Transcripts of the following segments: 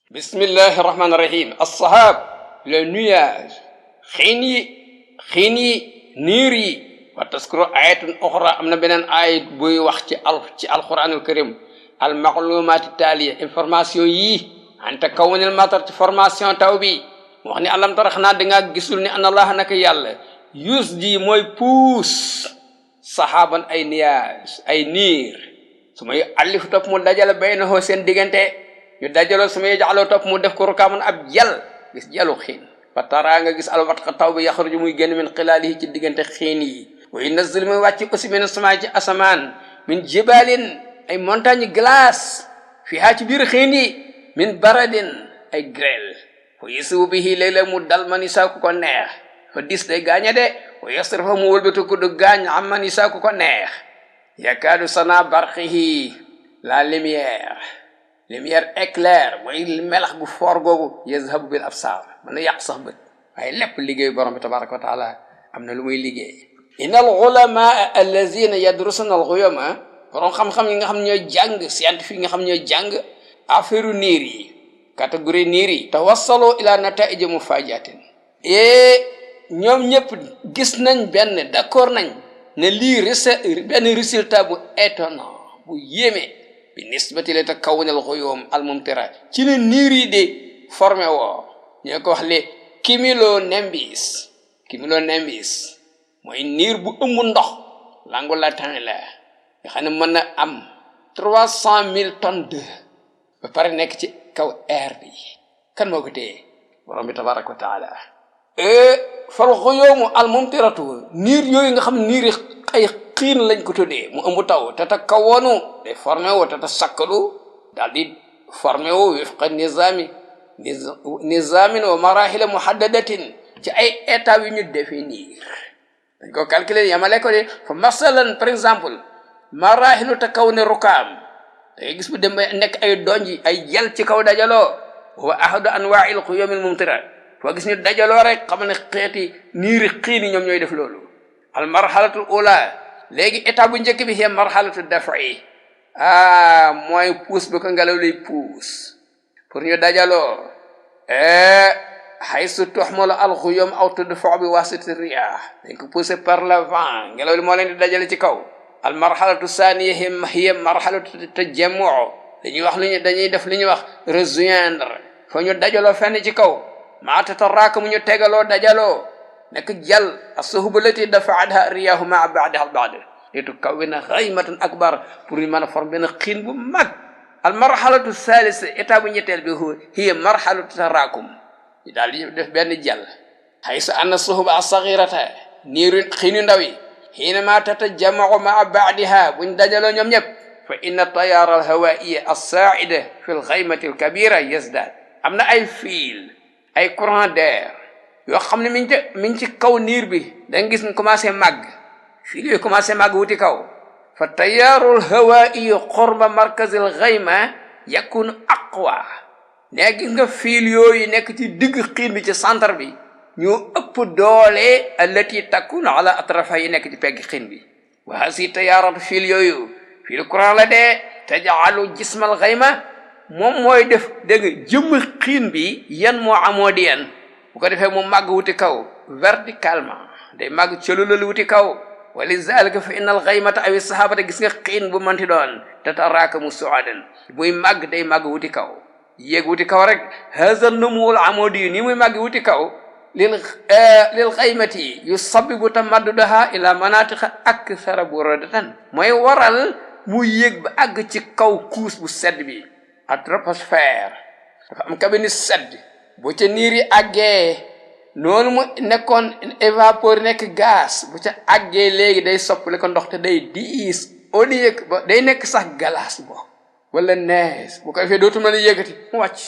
Bismillahi rahmani rahim. As-sahab, le nuage. xiin yi niir yi. wa taskuru ayatun uxra am na beneen ayat buy wax ci alquranul karim al maxlumaati taaliya information yii anta kawanil matar ci formation taw bi mu wax ni alam tara xanaa dangaa gisul ni ana allah naka yàlla yus ji mooy puus saxaaban ay nuage ay niir su may allif topp mu dajale baynahoo seen diggante ñu dajaloo su may jaxaloo topp mu def ko rukaaman ab jal gis jalu xiin fa taraa nga gis alwatqa taw bi yaxruju muy génn min xilaalihi ci diggante xiin yi wa yunazzil muy wàcc aussi min as-samaa ci asamaan min jibalin ay montagne glace fiha ci biir xiin yi min baradin ay grêle fa yusibu bihi léeg-léeg mu dal man isaa ku ko neex fa dis day gaañe de wa yasrifa mu wëlbatu ko du gaañ am man isaa ku ko neex yakaadu sana barqihi la lumière éclair mooy melax gu foor googu yazhabu bil absar mën na yàq sax bët waaye lépp liggéeyu borom bi tabaraka wa taala am na lu muy liggéey inna al ulama allazina yadrusuna al ghuyuma borom xam-xam yi nga xam ñooy jàng scientifique yi nga xam ñooy jàng affaire niir yi catégorie niir yi tawassalu ila nataij mufajatin ñoom ñëpp gis nañ d'accord nañ ne lii benn résultat bu étonnant bu yéeme bi nisbati li takawun al ghuyum al mumtira ci ne niir yi de formé woo ñoo ko wax le cumulonimbus mooy niir bu ëmb ndox langue latin la nga xam ne mën na am 300,000 tonnes de ba pare nekk ci kaw air bi kan moo ko téye borom bi tabaraka wa taala fal xuyoomu al mumtiratu niir yooyu nga xam niir yi ay xiin lañ ko tuddee mu ëmb taw te ta kawoonu day formé woo te ta sakkalu daal di formé woo wifqa nizamin wa marahila muhaddadatin ci ay étapes yu ñu définir dañ ko calculer yamale ko de fa masalan par exemple marahilu takawuni rukaam da ngay gis bu dem nekk ay donji ay jël ci kaw dajaloo wa ahadu anwa'il quyumil mumtira foo gis ñu dajaloo rek xam ne xeeti niiri xiini ñoom ñooy def loolu al marhalatul ula léegi étape bu njëkk bi hiya marhalatu daf'i mooy puus bi ko ngelaw lay puus pour ñu dajaloo haysu tuhmalu al ghuyum aw tudfa bi wasiti riyah dañ ko poussé par le vent ngelaw li moo leen di dajale ci kaw al marhalatu thaniya hiya marhalatu tajammu dañuy wax dañuy def li ñuy wax rejoindre foo ñu dajaloo fenn ci kaw ma tataraka mu ñu tegaloo dajaloo nekk jal as-suhba lati dafa'atha riyahu ma'a ba'daha al-ba'd li tukawwina ghaymatan akbar pour ñu mën a former benn xiin bu mag al marhalatu thalitha état bu ñetteel bi hiya marhalatu tarakum ñu daal di def benn jal haysa anna suhba as-saghirata niiru xiinu ndaw yi hinama tatajama'u ma'a ba'daha buñ dajaloo ñoom ñëpp fa inna tayara al-hawa'iyya as-sa'ida fi al-ghaymati al-kabira yazdad am na ay fil ay courant d'air yoo xam ne mi ngi ci kaw niir bi da nga gis ñu commencé màgg fii yooyu commencé màgg wuti kaw fa tayaarul hawaa'i qurba markazil ghayma yakunu aqwa ne gis nga fiil yooyu nekk ci digg xiin bi ci centre bi ñoo ëpp doole allati takunu ala atrafa yi nekk ci pegg xiin bi wa hasi tayaaratu fiil yooyu fiil courant la dee taj'alu jismal ghayma moom mooy def dégg nga jëmm xiin bi yan moo amoo di yan bu ko defee mu màgg wuti kaw verticalement day màgg cëlulal wuti kaw wa lizalika fa inna al ghaymata aw sahabata gis nga xiin bu manti doon tatarakamu su'adan muy màgg day màgg wuti kaw yéeg wuti kaw rek hadha numul amudi ni muy màgg wuti kaw lil ghaymati yusabbibu tamaddudaha ila manatiqa akthara buradatan mooy waral mu yéeg ba àgg ci kaw kuus bu sedd bi troposphère dafa am cabine sedd bu ca niir yi àggee noonu mu nekkoon évapeur nekk gaz bu ca àggee léegi day soppali ko ndox te day diis au lieu que ba day nekk sax glace bo wala neige bu ko defee dootu mën a yëkkati mu wàcc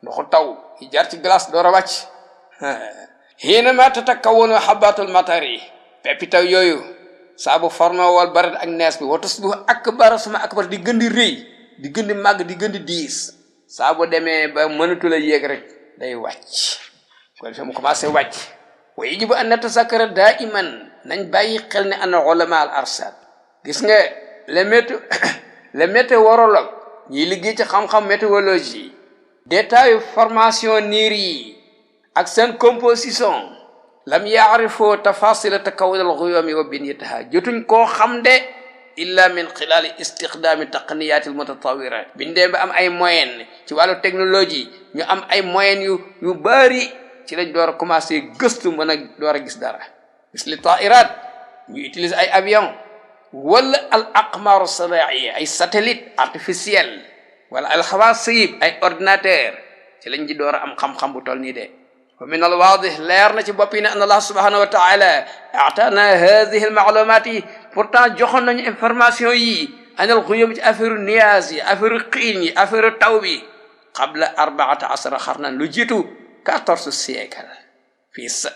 ndoxu taw yi jaar ci glace door a wàcc hinama tatakawwanu habatul matari peppi taw yooyu saabu formé wal barat ak nees bi wa tasbihu akbar suma akbar di gën di rëy di gën di màgg di gën di diis saa bu demee ba mënatu la yéeg rek day wàcc ko defee mu commencé wàcc wa yajibu an natazakkara daiman nañ bàyyi xel ne ana ulama al arsad gis nga les météorologues ñiy liggéey ci xam-xam météorologie détail formation niir yi ak seen composition lam yaarifoo tafasila takawun al ghuyumi wa binyataha jotuñ koo xam de illa min xilali istiqdaami taqniyat al mutatawira bindee ba am ay moyen ci wàllu technologie ñu am ay moyen yu bari ci lañ door a commencé gëstu mën a door a gis dara misli tairat ñu utiliser ay avion wala al aqmaru sanaiya ay satellite artificiel wala al xawaasib ay ordinateur ci lañ di door a am xam-xam bu toll nii de wa min al waadih leer na ci bopp yi ne an allah subhanahu wa taala atana hadihi al maalumat yi pourtant joxoon nañu information yi anal xuyum ci affaire nuage yi affaire xiin yi affaire taw bi qabla 14 xarnan lu jiitu 14 siècle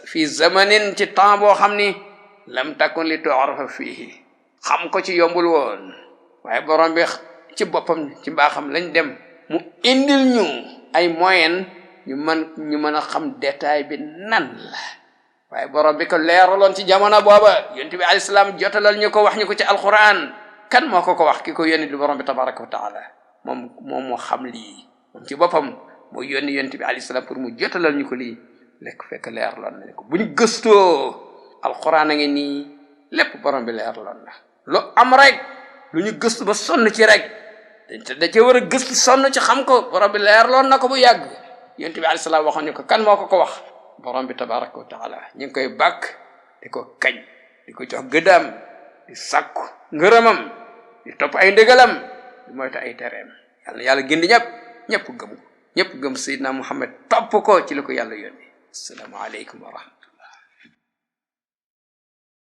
fii zamanin ci temps boo xam ni lam takun li tu'rafa fihi xam ko ci yombul woon waaye borom bi ci boppam ci mbaaxam lañ dem mu indil ñu ay moyen ñu mën a xam détail bi nan la waaye borom bi ko leeraloon ci jamono booba yonent bi alayhi salaam jotalal ñu ko wax ñu ko ci alquran kan moo ko wax ki ko yónni di borom bi tabaraka wa taala moom moo xam lii moom ci boppam moo yónni yonent bi alayhi salaam pour mu jotalal ñu ko lii lekk fekk leeraloon na ko buñ gëstoo alquran a ngi nii lépp borom bi leeraloon na lu am rek lu ñu gëstu ba sonn ci rek te da cee war a gëstu sonn ci xam ko borom bi leeraloon na ko bu yàgg yonent bi alayhi salaam waxoon ñu ko kan moo ko wax borom bi tabaraka wa taala ñu ngi koy bàkk di ko kañ di ko jox gëdaam di sàkku ngërëmam di topp ay ndégalam di moytu ay tereem yàlla gindi ñëpp gëm Seydina Muhammad topp ko ci li ko yàlla yónni assalaamu aleykum wa rahmatulah